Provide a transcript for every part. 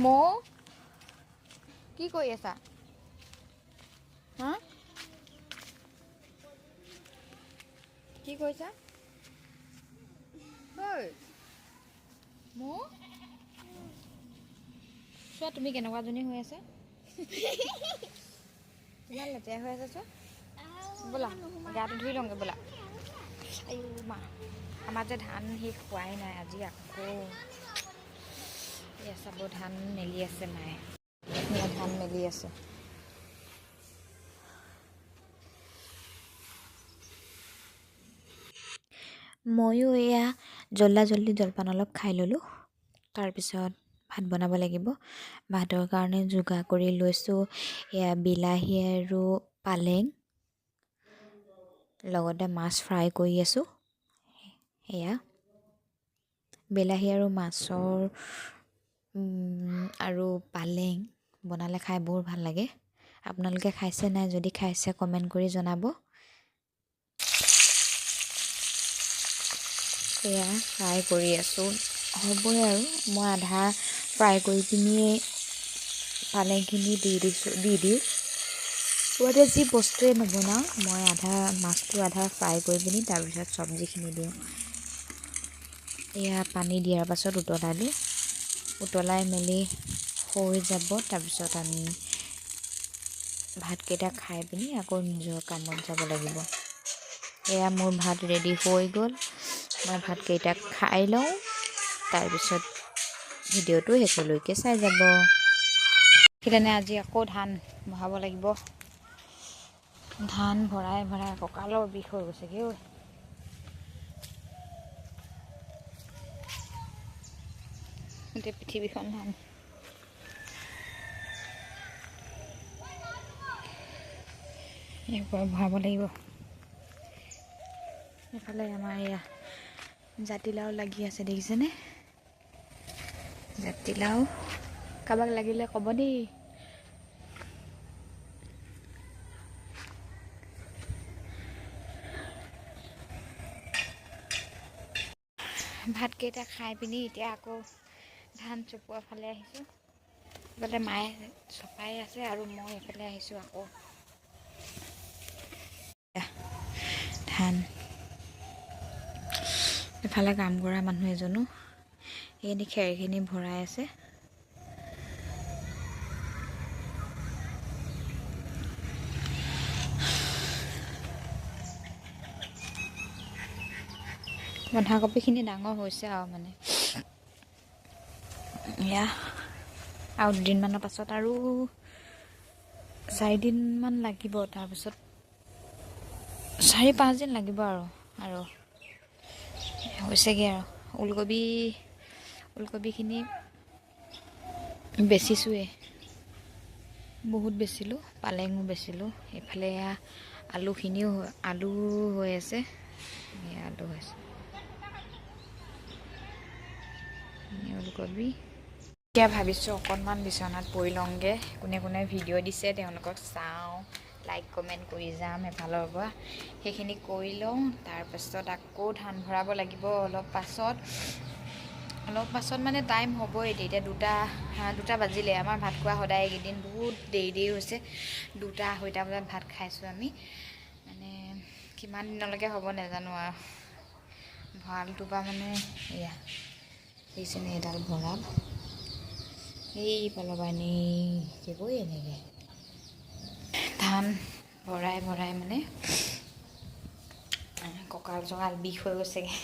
মৌ কি কৰি আছা হা কি কৈছা ঐ মৌ চোৱা তুমি কেনেকুৱাজনী হৈ আছে ইমান লেতেৰা হৈ আছে চোৱা ব'লা গাটো ধুই লওঁগৈ ব'লা আইও মা আমাৰ যে ধান শেষ হোৱাই নাই আজি আকৌ এয়া চাব ধান মেলি আছে মায়ে ধান মেলি আছে ময়ো এয়া জল্দি জলপান অলপ খাই ল'লোঁ তাৰপিছত ভাত বনাব লাগিব ভাতৰ কাৰণে যোগাৰ কৰি লৈছোঁ এয়া বিলাহী আৰু পালেং লগতে মাছ ফ্ৰাই কৰি আছোঁ এয়া বিলাহী আৰু মাছৰ আৰু পালেং বনালে খাই বহুত ভাল লাগে আপোনালোকে খাইছে নাই যদি খাইছে কমেণ্ট কৰি জনাব এয়া ফ্ৰাই কৰি আছোঁ হ'বই আৰু মই আধা ফ্ৰাই কৰি পিনিয়ে পালেংখিনি দি দিওঁ মই যি বস্তুৱে নবনাওঁ মই মাছটো আধা ফ্ৰাই কৰি পিনি তাৰপিছত চব্জিখিনি দিওঁ এয়া পানী দিয়াৰ পাছত উতলাই মেলি হৈ যাব তাৰপিছত আমি ভাতকেইটা খাই পিনি আকৌ নিজৰ কামত যাব লাগিব এয়া মোৰ ভাত ৰেডি হৈ গ'ল মই ভাতকেইটা খাই লওঁ তাৰপিছত ভিডিঅ'টো শেষলৈকে চাই যাব সেইকাৰণে আজি আকৌ ধান বহাব লাগিব ধান ভৰাই কঁকালৰ বিষ হৈ গৈছেগৈ ঐ গোটেই পৃথিৱীখন ধান ইয়াৰ ভৰাব লাগিব এইফালে আমাৰ এয়া জাতিলাও লাগি আছে দেখিছেনে জাতিলাও কাৰোবাক লাগিলে ক'ব দেই ভাতকেইটা খাই পিনি এতিয়া আকৌ ধান চপোৱাৰ ফালে আহিছোঁ এইফালে মায়ে চপাই আছে আৰু মই এইফালে আহিছোঁ আকৌ ধান এফালে কাম কৰা মানুহ এজনো এইখিনি খেৰখিনি ভৰাই আছে বন্ধাকবিখিনি ডাঙৰ হৈছে আৰু মানে এয়া আৰু দুদিনমানৰ পাছত আৰু 4 দিনমান লাগিব তাৰপিছত 4-5 দিন লাগিব আৰু হৈছেগৈ আৰু ওলকবিখিনি বেচিছোঁৱে বহুত বেচিলোঁ পালেঙো বেচিলোঁ এইফালে আলু হৈ আছে আলু হৈছে ওলকবি এতিয়া ভাবিছোঁ অকণমান বিচনাত পৰি লওঁগৈ কোনে ভিডিঅ' দিছে তেওঁলোকক চাওঁ লাইক কমেণ্ট কৰি যাম এফালৰ পৰা সেইখিনি কৰি লওঁ তাৰপাছত আকৌ ধান ভৰাব লাগিব অলপ পাছত মানে টাইম হ'বই এতিয়া 2টা বাজিলে আমাৰ ভাত খোৱা সদায় এইকেইদিন বহুত দেৰি হৈছে 2-2:30 বজাত ভাত খাইছোঁ আমি মানে কিমান দিনলৈকে হ'ব নাজানো আৰু ভঁৰালটোৰ পৰা মানে এয়া এইখিনি এডাল ভঁৰাল এইফালৰ পৰা এনেকৈ এনেকৈ ধান ভৰাই মানে কঁকাল চকাল বিষ হৈ গৈছেগৈ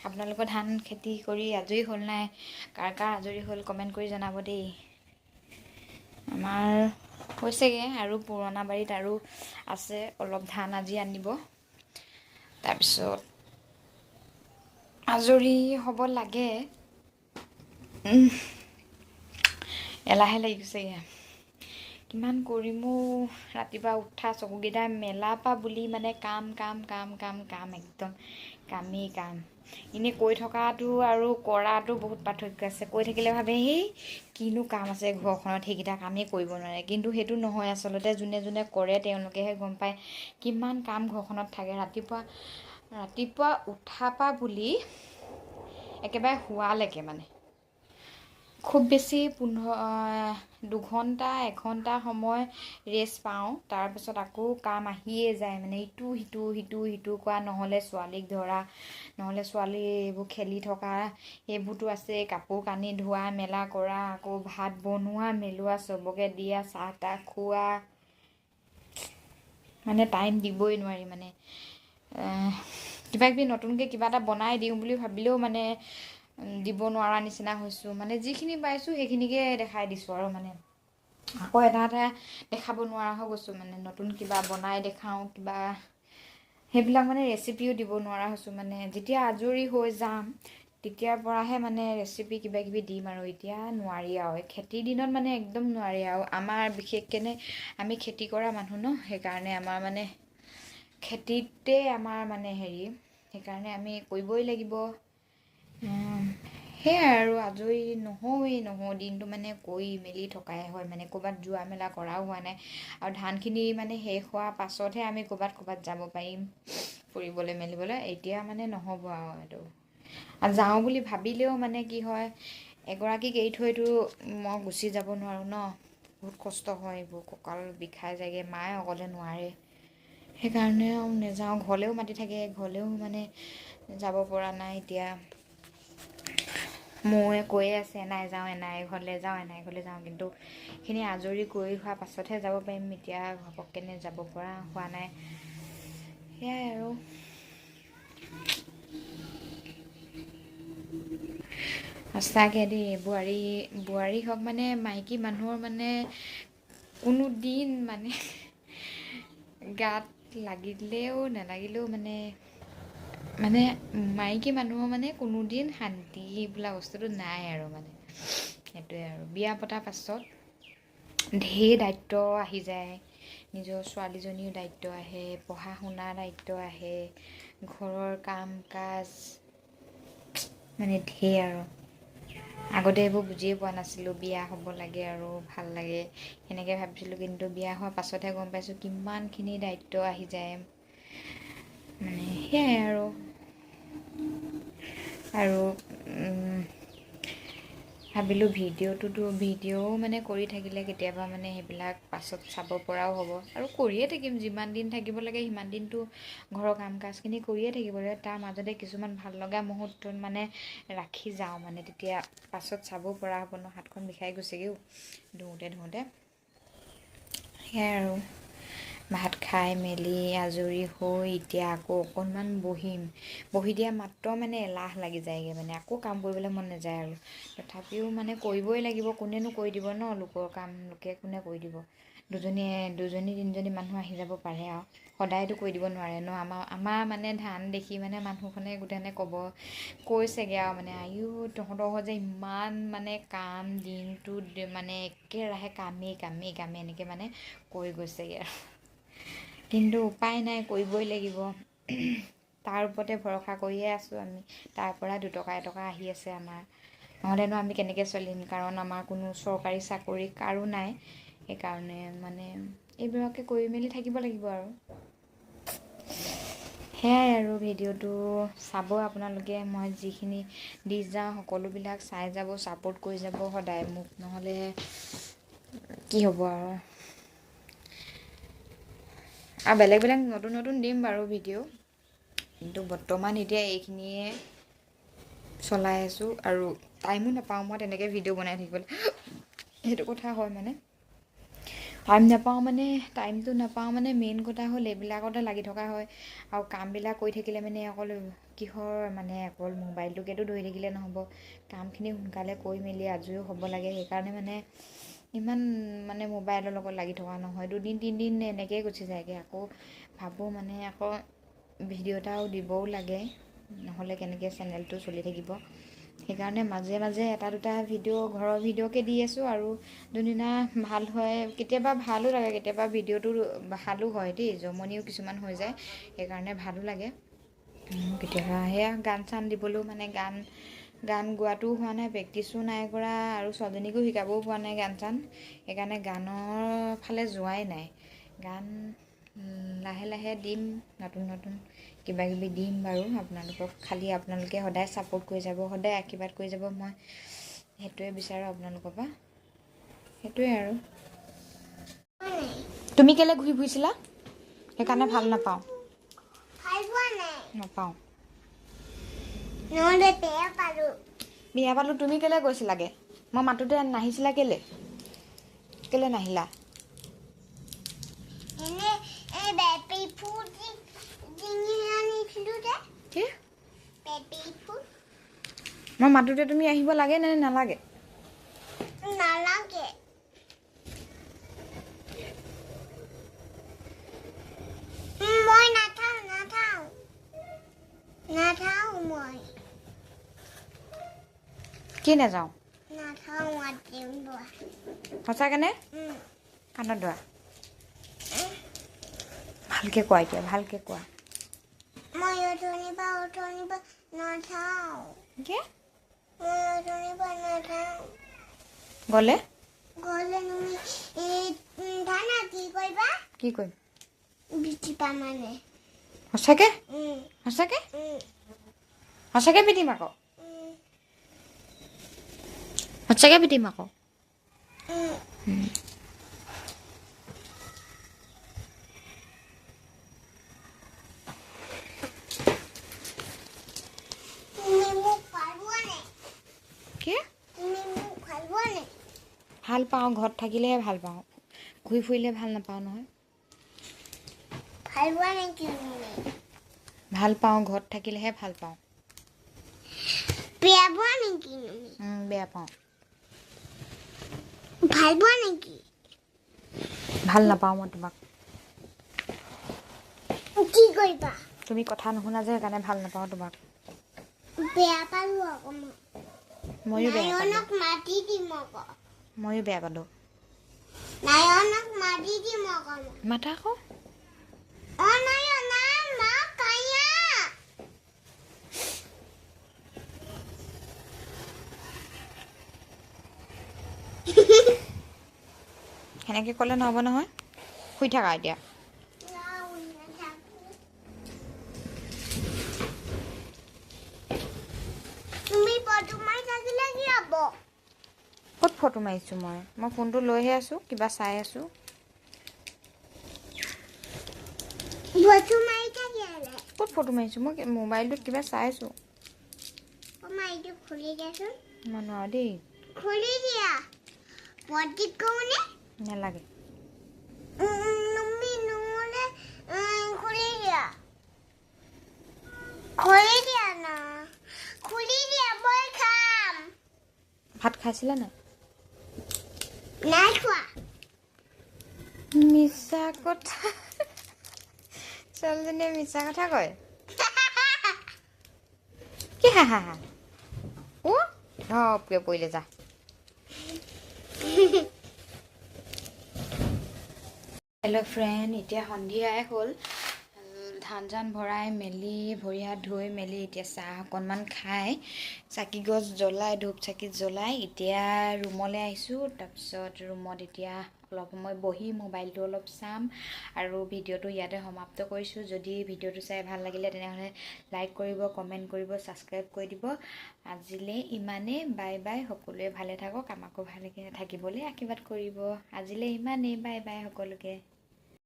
আপোনালোকৰ ধান খেতি কৰি আজৰি হ'ল নাই কাৰ আজৰি হ'ল কমেণ্ট কৰি জনাব দেই আমাৰ হৈছেগৈ আৰু পুৰণা বাৰীত আৰু আছে অলপ ধান আজি আনিব তাৰপিছত আজৰি হ'ব লাগে এলাহে লাগিছেগৈ কিমান কৰিমো ৰাতিপুৱা উঠা চকুকেইটা মেলাৰ পৰা বুলি মানে কাম একদম কামেই কাম এনেই কৈ থকাটো আৰু কৰাটো বহুত পাৰ্থক্য আছে কৈ থাকিলে ভাবে সেই কিনো কাম আছে ঘৰখনত সেইকেইটা কামেই কৰিব নোৱাৰে কিন্তু সেইটো নহয় আচলতে যোনে কৰে তেওঁলোকেহে গম পায় কিমান কাম ঘৰখনত থাকে ৰাতিপুৱা উঠাৰ পৰা বুলি একেবাৰে শোৱালৈকে মানে খুব বেছি 2 ঘণ্টা 1 ঘণ্টা সময় ৰেষ্ট পাওঁ। তাৰপিছত আকৌ কাম আহিয়ে যায়, মানে সিটো কৰা, নহ'লে ছোৱালীক ধৰা, নহ'লে ছোৱালী এইবোৰ খেলি থকা, সেইবোৰতো আছে। কাপোৰ কানি ধোৱা মেলা কৰা, আকৌ ভাত বনোৱা মেলোৱা, চবকে দিয়া, চাহ তাহ খোৱা, মানে টাইম দিবই নোৱাৰি। মানে কিবা কিবি নতুনকৈ কিবা এটা বনাই দিওঁ বুলি ভাবিলেও মানে দিব নোৱাৰা নিচিনা হৈছোঁ। মানে যিখিনি পাইছোঁ সেইখিনিকে দেখাই দিছোঁ আৰু মানে আকৌ এটা দেখাব নোৱাৰা হৈ গৈছোঁ। মানে নতুন কিবা বনাই দেখাওঁ, কিবা সেইবিলাক মানে ৰেচিপিও দিব নোৱাৰা হৈছোঁ। মানে যেতিয়া আজৰি হৈ যাম তেতিয়াৰ পৰাহে মানে ৰেচিপি কিবা কিবি দিম, আৰু এতিয়া নোৱাৰি আৰু খেতিৰ দিনত মানে একদম নোৱাৰি। আৰু আমাৰ বিশেষকৈ আমি খেতি কৰা মানুহ ন, সেইকাৰণে আমাৰ মানে খেতিতে আমাৰ মানে হেৰি, সেইকাৰণে আমি কৰিবই লাগিব। সেয়াই আৰু আজৰি নহওঁ দিনটো মানে কৰি মেলি থকাই হয়। মানে ক'ৰবাত যোৱা মেলা কৰাও হোৱা নাই, আৰু ধানখিনি মানে শেষ হোৱাৰ পাছতহে আমি ক'ৰবাত যাব পাৰিম ফুৰিবলৈ মেলিবলৈ। এতিয়া মানে নহ'ব আৰু এইটো। আৰু যাওঁ বুলি ভাবিলেও মানে কি হয়, এগৰাকীক এৰি থৈতো মই গুচি যাব নোৱাৰোঁ ন, বহুত কষ্ট হয়, এইবোৰ কঁকাল বিষাই যায়গৈ, মায়ে অকলে নোৱাৰে। সেইকাৰণে আৰু নেযাওঁ। ঘৰলৈও মাতি থাকে, ঘৰলৈও মানে যাব পৰা নাই। এতিয়া মই কৈয়ে আছে এনাই যাওঁ, এনাই ঘৰলৈ যাওঁ, কিন্তু সেইখিনি আজৰি কৰি হোৱাৰ পাছতহে যাব পাৰিম। এতিয়া ঘপককৈ যাব পৰা হোৱা নাই। সেয়াই আৰু সঁচাকৈ দেই, বোৱাৰী হওক মানে মাইকী মানুহৰ মানে কোনো দিন মানে গাত লাগিলেও নালাগিলেও মানে মাইকী মানুহৰ মানে কোনোদিন শান্তি বোলা বস্তুটো নাই আৰু মানে সেইটোৱে। আৰু বিয়া পতাৰ পাছত ঢেৰ দায়িত্ব আহি যায়। নিজৰ ছোৱালীজনীও দায়িত্ব আহে, পঢ়া শুনাৰ দায়িত্ব আহে, ঘৰৰ কাম কাজ, মানে ঢেৰ। আৰু আগতে এইবোৰ বুজিয়ে পোৱা নাছিলোঁ, বিয়া হ'ব লাগে আৰু ভাল লাগে সেনেকৈ ভাবিছিলোঁ। কিন্তু বিয়া হোৱাৰ পাছতহে গম পাইছোঁ কিমানখিনি দায়িত্ব আহি যায়। মানে সেয়াই আৰু ভাবিলোঁ ভিডিঅ'ও মানে কৰি থাকিলে কেতিয়াবা মানে সেইবিলাক পাছত চাব পৰাও হ'ব। আৰু কৰিয়ে থাকিম, যিমান দিন থাকিব লাগে সিমান দিনটো ঘৰৰ কাম কাজখিনি কৰিয়ে থাকিব লাগে। তাৰ মাজতে কিছুমান ভাল লগা মুহূৰ্তত মানে ৰাখি যাওঁ, মানে তেতিয়া পাছত চাব পৰা হ'ব ন। হাতখন বিষাই গৈছেগৈও ধোওঁতে। সেয়াই আৰু ভাত খাই মেলি আজৰি হৈ এতিয়া আকৌ অকণমান বহি দিয়া মাত্ৰ মানে এলাহ লাগি যায়গৈ, মানে আকৌ কাম কৰিবলৈ মন নাযায়। আৰু তথাপিও মানে কৰিবই লাগিব, কোনেনো কৰি দিব ন, লোকৰ কাম কোনে কৰি দিব। দুজনী তিনিজনী মানুহ আহি যাব পাৰে, আৰু সদায়তো কৰি দিব নোৱাৰে ন। আমাৰ মানে ধান দেখি মানে মানুহখনে গোটেইখনে কৈছেগৈ আৰু মানে আইও তহঁতৰ ঘৰত যে ইমান মানে কাম, দিনটোত মানে একেৰাহে কামেই এনেকৈ মানে কৈ গৈছেগৈ আৰু। কিন্তু উপায় নাই, কৰিবই লাগিব। তাৰ ওপৰতে ভৰসা কৰিয়ে আছোঁ আমি। তাৰ পৰা দুটকা এটকা আহি আছে আমাৰ, নহ'লেনো আমি কেনেকৈ চলিম। কাৰণ আমাৰ কোনো চৰকাৰী চাকৰি কাৰো নাই। সেইকাৰণে মানে এইবোৰকে কৰি মেলি থাকিব লাগিব আৰু। সেয়াই আৰু ভিডিঅ'টো চাব আপোনালোকে, মই যিখিনি দি যাওঁ সকলোবিলাক চাই যাব, ছাপোৰ্ট কৰি যাব সদায় মোক, নহ'লে কি হ'ব আৰু বেলেগ নতুন দিম বাৰু ভিডিঅ', কিন্তু বৰ্তমান এতিয়া এইখিনিয়ে চলাই আছোঁ। আৰু টাইমো নাপাওঁ মই তেনেকৈ ভিডিঅ' বনাই থাকিবলৈ, সেইটো কথা হয়। মানে টাইমটো নাপাওঁ মানে মেইন কথা হ'ল এইবিলাকতে লাগি থকা হয়। আৰু কামবিলাক কৰি থাকিলে মানে অকল মোবাইলটোকেতো ধৰি থাকিলে নহ'ব। কামখিনি সোনকালে কৰি মেলি আজৰিও হ'ব লাগে। সেইকাৰণে মানে ইমান মানে মোবাইলৰ লগত লাগি থকা নহয়। 2-3 দিন এনেকৈয়ে গুচি যায়গৈ। আকৌ ভাবোঁ মানে আকৌ ভিডিঅ' এটাও দিবও লাগে, নহ'লে কেনেকৈ চেনেলটো চলি থাকিব। সেইকাৰণে মাজে মাজে এটা দুটা ঘৰৰ ভিডিঅ'কে দি আছোঁ। আৰু যোনদিনা ভাল হয়, কেতিয়াবা ভালো লাগে, কেতিয়াবা ভিডিঅ'টো ভালো হয় দেই, জমনিও কিছুমান হৈ যায়, সেইকাৰণে ভালো লাগে। কেতিয়াবা সেয়া গান চান দিবলৈও মানে গান গোৱাটোও হোৱা নাই, প্ৰেক্টিছো নাই কৰা, আৰু ছোৱালীজনীকো শিকাবও পোৱা নাই গান চান। সেইকাৰণে গানৰ ফালে যোৱাই নাই। গান লাহে লাহে দিম, নতুন কিবাকিবি দিম বাৰু আপোনালোকক। খালি আপোনালোকে সদায় ছাপোৰ্ট কৰি যাব, সদায় আশীৰ্বাদ কৰি যাব। মই সেইটোৱে বিচাৰোঁ আপোনালোকৰ পৰা সেইটোৱে আৰু তুমি কেলে ঘূৰি ফুৰিছিলা সেইকাৰণে ভাল নাপাওঁ নাপাওঁ বিয়া পালোঁ তুমি কেলে গৈছিলাগে মই মাতোতে নাহিছিলা কেলে কেলে নাহিলা মই মাতোতে তুমি আহিব লাগে নে নালাগে নালাগে মই নাথাও মই কি নাযাওঁ নাথাও মাতিম লোৱা সঁচাকেনে কাণত ধোৱা ভালকে কোৱা এতিয়া ভালকে কোৱা মই অথনিবা নাথাও কি মই অথনিবা নাথাও গ'লে গ'লে তুমি ধানা কি কৰিবা কি কৰিম বিচিপা মানে সঁচাকে সঁচাকে সঁচাকে পিটিম আকৌ সঁচাকে পিটিম আকৌ কি ভাল পাওঁ ঘৰত থাকিলেহে ভাল পাওঁ ঘূৰি ফুৰিলে ভাল নাপাওঁ নহয় ভাল পাওঁ ঘৰত থাকিলেহে ভাল পাওঁ বেয়া পোৱা নেকি বেয়া পাওঁ ভাল পোৱা নেকি ভাল নাপাওঁ মই তোমাক কি কৰিবা তুমি কথা নুশুনা যে সেইকাৰণে ভাল নাপাওঁ তোমাক বেয়া পালো আকৌ ময়ো বেয়া পালোঁ নায়নক মাতি দিম আকৌ ময়ো বেয়া পালোঁ নায়নক মাতি দিম আকৌ মাতা আকৌ নায়না মা কায়া সেনেকৈ ক'লে নহ'ব নহয় শুই থাকা এতিয়া তুমি ফটো মাৰি থাকিলে কি হ'ব ক'ত ফটো মাৰিছোঁ মই ফোনটো লৈহে আছোঁ কিবা চাই আছোঁ ফটো মাৰি থাকিলে ক'ত ফটো মাৰিছোঁ মই মোবাইলটোত কিবা চাই আছোঁ মাইটো খুলি দিয়াচোন মই নোৱাৰোঁ দেই খুলি দিয়া পটি কোনে নালাগে তুমি নহ'লে খুলি দিয়া না খুলি দিয়া মই খাম ভাত খাইছিলা নাই নাই খোৱা মিছা কথা ছোৱালীজনীয়ে মিছা কথা কয় কি হা হা হা ধপকৈ পৰিলে যা হেল্ল' ফ্ৰেণ্ড এতিয়া সন্ধিয়াই হ'ল ধান চান ভৰাই মেলি ভৰি হাত ধুই মেলি এতিয়া চাহ অকণমান খাই চাকি গছ জ্বলাই ধূপ চাকি জ্বলাই এতিয়া ৰুমলৈ আহিছোঁ তাৰপিছত ৰুমত এতিয়া অলপ সময় বহি মোবাইলটো অলপ চাম আৰু ভিডিঅ'টো ইয়াতে সমাপ্ত কৰিছোঁ যদি ভিডিঅ'টো চাই ভাল লাগিলে তেনেহ'লে লাইক কৰিব কমেণ্ট কৰিব ছাবস্ক্ৰাইব কৰি দিব আজিলৈ ইমানেই বাই বাই সকলোৱে ভালে থাকক আমাকো ভালে থাকিবলৈ আশীৰ্বাদ কৰিব আজিলৈ ইমানেই বাই বাই সকলোকে